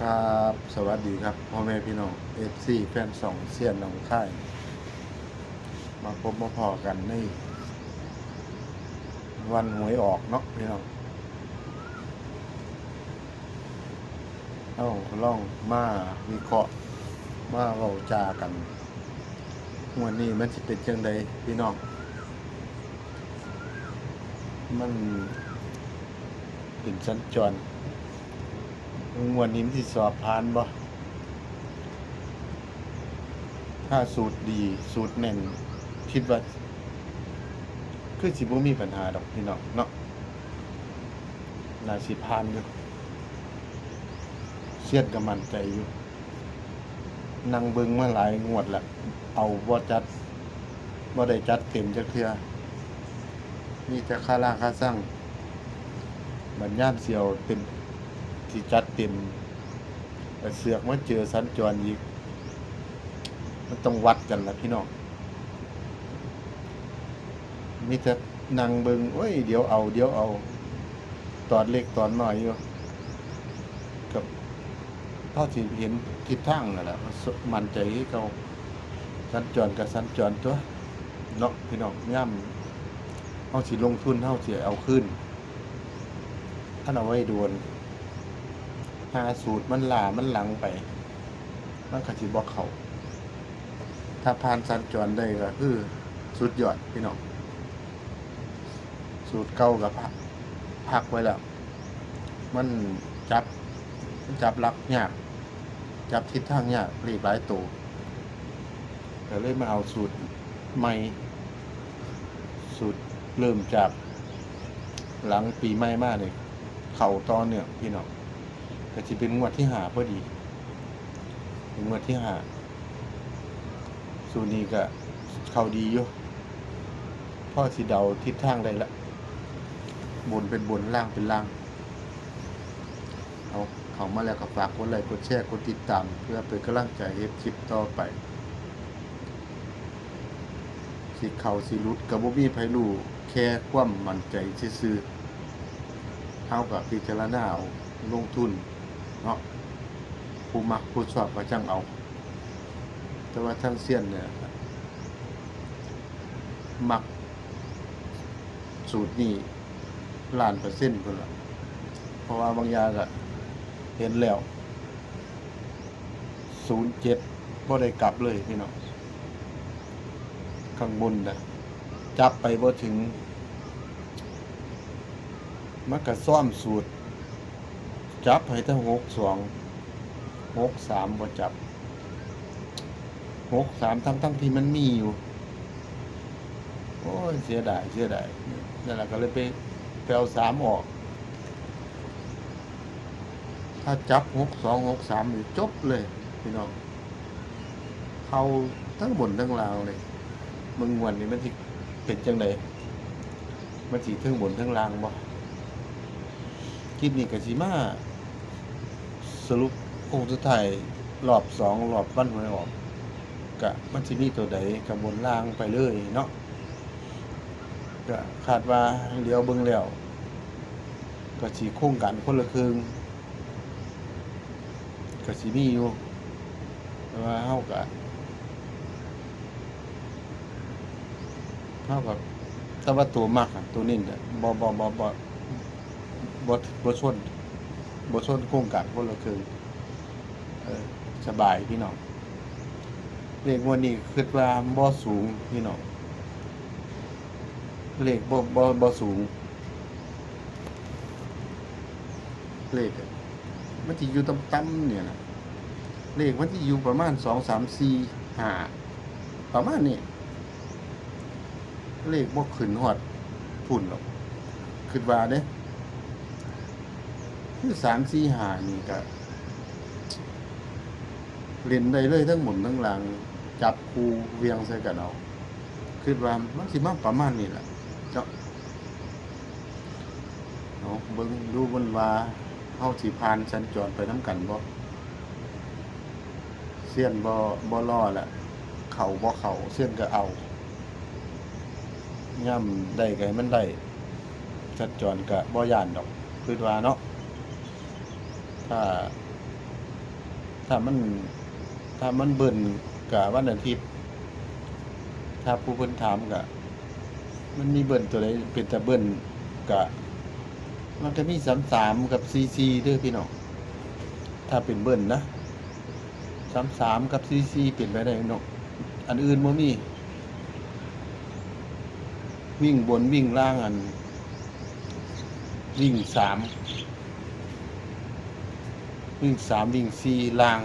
ครับสวัสดีครับพ่อแม่พี่น้องFCแฟนสองเสียนหนองค่ายมาพบมาพอกันในวันหวยออกเนาะพี่น้องเอาล่องมาวิเคราะห์มาเว้าจากันวันนี้มันสิเป็นจังใดพี่น้องมันเป็นสัญจรวันนี้มันสิสอบผ่านบ่ถ้าสูตรดีสูตรแน่นคิดว่าคือสิบ่มีปัญหาดอกพี่น้องเนาะน่าสิผ่านอยู่เสียดก็มั่นใจอยู่นั่งเบิ่งมาหลายงวดแล้วเอาบ่ได้จัดเต็มจักเทื่อมีแต่ค่าราค่าสั่งบัดยามสิเอาเต็มสิจัดเต็มแต่เสือกมาเจอสัญจรอีกมันต้องวัดกันล่ะพี่น้องมีแต่นั่งเบิ่งโอ้ยเดี๋ยวเอาตอนเล็กตอนน้อยอยู่กับพอสิเห็นทิศทางนั่นแหละมั่นใจคือเก่าสัญจรกับสัญจรตัวเนาะพี่น้องย่ำเฮาสิลงทุนเฮาสิเอาคืนถ้าเอาไว้โดนหาสูตรมันล่ามันหลังไปมันก็สิบ่เข้าถ้าผ่านสัญจรได้ก็คือสุดยอดพี่น้องสูตรเก่ากับพักไว้แล้วมันจับหลักยากจับทิศทางยากเลขหลายตัวก็เลยมาเอาสูตรใหม่สูตรเริ่มจากหลังปีใหม่มาเนี่ยเข้าต่อเนื่องพี่น้องก็สิเป็นงวดที่5พอดีเป็นงวดที่5สูตรนี้ก็เข้าดีอยู่พอสิเดาทิศทางได้ละบนเป็นบนล่างเป็นล่างเอาเข้ามาแล้วก็ฝากกดไลค์กดแชร์กดติดตามเพื่อเป็นกำลังใจให้คลิปต่อไปสิเข้าสิหลุดก็บ่มีไผรู้แค่ความมั่นใจซื่อๆเฮาก็พิจารณาเอาลงทุนเนาะผู้มักผู้ชอบก็จังเอาแต่ว่าทั้งเซียนเนี่ยมักสูตรนี้1,000,000%พุ่นล่ะเพราะว่าบางอย่างก็เห็นแล้ว07บ่ได้กลับเลยพี่น้องข้างบนน่ะจับไปบ่ถึงมันก็ซ่อมสูตรจับให้ทั้ง62 63บ่จับ63ทั้งที่มันมีอยู่โอ้ยเสียดายนั่นแหละก็เลยไปเอา3ออกถ้าจับ62 63นี่จบเลยพี่น้องเข้าทั้งบนทั้งล่างเลยมึงวันนี้มันสิเป็นจังได๋มันสิทั้งบนทั้งล่างบ่คลิปนี้ก็สิมาสรุปโค้งสุดท้ายรอบ2รอบวันหวยออกก็มันสิมีตัวใดก็บนล่างไปเลยเนาะก็คาดว่าเลี้ยวเบิ่งแล้วก็สิโครงการคนละครึ่งก็สิมีอยู่แต่ว่าเฮาก็แต่ว่าตัวมักอะตัวนี้เนี่ยบ่ชนโครงการคนละครึ่งสบายพี่น้องเลขงวดนี้คิดว่าบ่สูงพี่น้องเลขบ่สูงเลขมันสิอยู่ต่ำๆเนี่ยนะเลขมันสิอยู่ประมาณ2 3 4 5ประมาณนี้เลขบ่ขึ้นฮอดพุ่นหรอกคิดว่าเด้คือ3 4 5นี่ก็เล่นได้เลยทั้งหมุนทั้งหลังจับคู่เวียงใส่กันเอาคิดว่ามันสิมาประมาณนี้ล่ะเจ้าเอาเบิ่งดูบนว่าเฮาสิผ่านสัญจรไปนำกันบ่เซียนบ่รอละเข้าบ่เข้าเซียนก็เอาย่ำได้ก็ให้มันได้สัญจรก็บ่ย้านดอกคิดว่าเนาะถ้า ถ้ามันถ้ามันเบิ่นกับวันอาทิตย์ถ้าผู้เพิ่นถามก็มันมีเบิ่นตัวใดเป็นตาเบิ่นก็มันก็มี33กับ44เด้อพี่น้องถ้าเป็นเบิ่นนะ33กับ44เป็นไปได้เนาะอันอื่นบ่มีวิ่งบนวิ่งล่างอันวิ่ง3วิ่ง3วิ่ง4ล่าง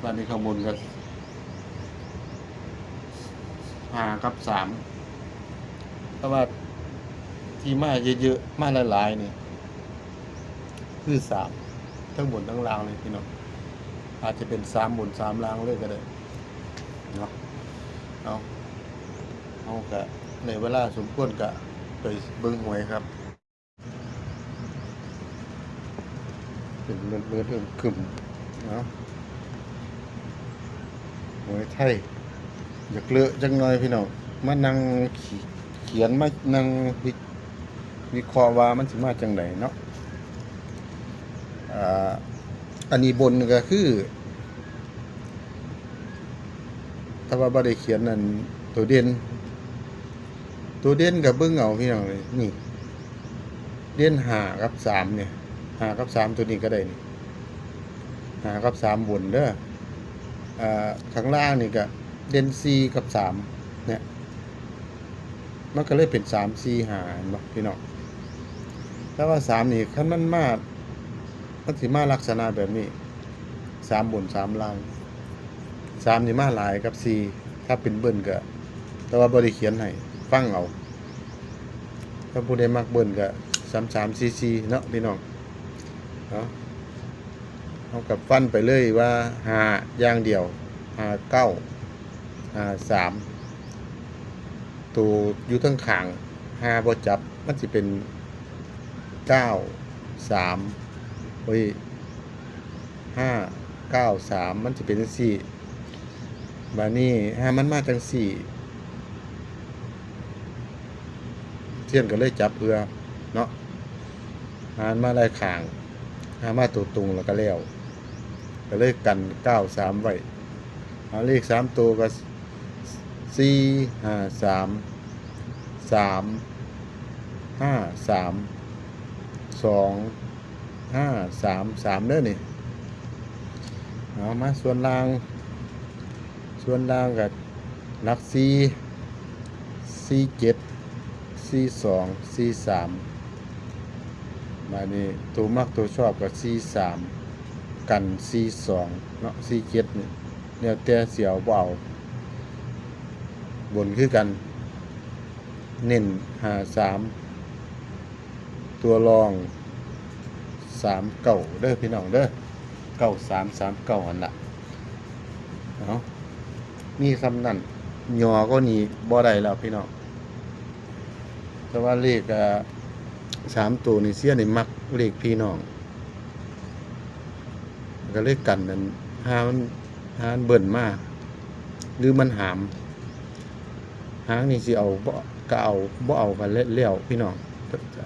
บัดนี้ข้างบนก็5กับ3แต่ว่าที่มาเยอะๆมาหลายๆนี่คือ3ทั้งบนทั้งล่างเลยพี่น้องอาจจะเป็น3บน3ล่างเลยก็ได้เนาะเอาก็ในเวลาสมควรก็ไปเบิ่งหวยครับเป็นมืดๆครึ้มเนาะหวยไทยอยากเลอะจังหน่อยพี่น้องมานั่งเขียนมานั่งวิเคราะห์ว่ามันสิมาจังไดเนาะอันนี้บนก็คือถ้าว่าบ่ได้เขียนนั่นตัวเด่นก็เบิ่งเอาพี่น้องเลยนี่เด่น5กับ3เนี่ย5กับ3ตัวนี้ก็ได้นี่5กับ3บนเด้อข้างล่างนี่ก็เด่น4กับ3เนี่ยมันก็เลยเป็น3 4 5เห็นบ่พี่น้องแต่ว่า3นี่คันมันมามันสิมาลักษณะแบบนี้3บน3ล่าง3นี่มาหลายกับ4ถ้าเป็นเบิ้นก็แต่ว่าบ่ได้เขียนให้ฟังเอาถ้าผู้ใดมักเบิ้นก็33 44เนาะพี่น้องเนาะเอากับฟันไปเลยว่า5อย่างเดียว5 9 5 3ตัวอยู่ทั้งข้าง5บ่จับมันสิเป็น9 3เฮ้ย5 9 3มันสิเป็นจังซี่บัดนี้มันมาจังซี่เทียนก็เลยจับเพื่อเนาะมาหลายข้างมาตัวตรงแล้วก็แล้วก็เลยกัน9 3ไว้เลข3ตัวก็4 5 3 3 5 3 2 5 3 3เด้อนี่เอามาส่วนล่างก็หลัก4 4 7 4 2 4 3มานี่ตัวมักตัวชอบก็4 3กัน4 2เนาะ4 7นี่แล้วแต่เสียวบ่เอาบนคือกันเน้น5 3ตัวรอง3 9เด้อพี่น้องเด้อ9 3 3 9อันละเอามีคำนั้นยอก็นี่บ่ได้แล้วพี่น้องแต่ว่าเลข3ตัวนี่เสียนี่มักเลขพี่น้องก็เลขกันนั้นมันเบิ่นมาหรือมันหามหางนี่สิเอาก็เอาบ่เอากันแล้วพี่น้อง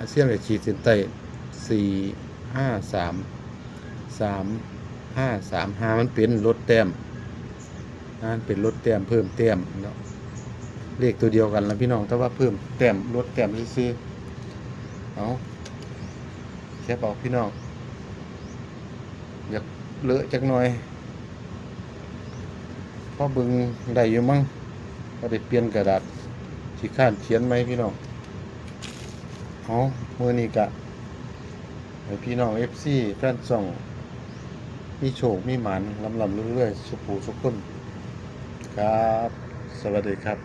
เสียงก็ขีดเส้นใต้4 5 3 3 5 3 5มันเป็นลดแต้มเป็นลดแต้มเพิ่มแต้มเนาะเลขตัวเดียวกันแล้วพี่น้องแต่ว่าเพิ่มแต้มลดแต้มซื่อๆเอาแค่บอกพี่น้องอยากเลอะจักหน่อยพอบึงได้อยู่มั้งก็ได้เปลี่ยนกระดาษขี้ข้านเขียนไหมพี่น้องเอามื้อนี้กะให้พี่น้อง FC แฟนช่องมีโชคมีหมานลำเรื่อยๆสุขหูสุขคนครับสวัสดีครับ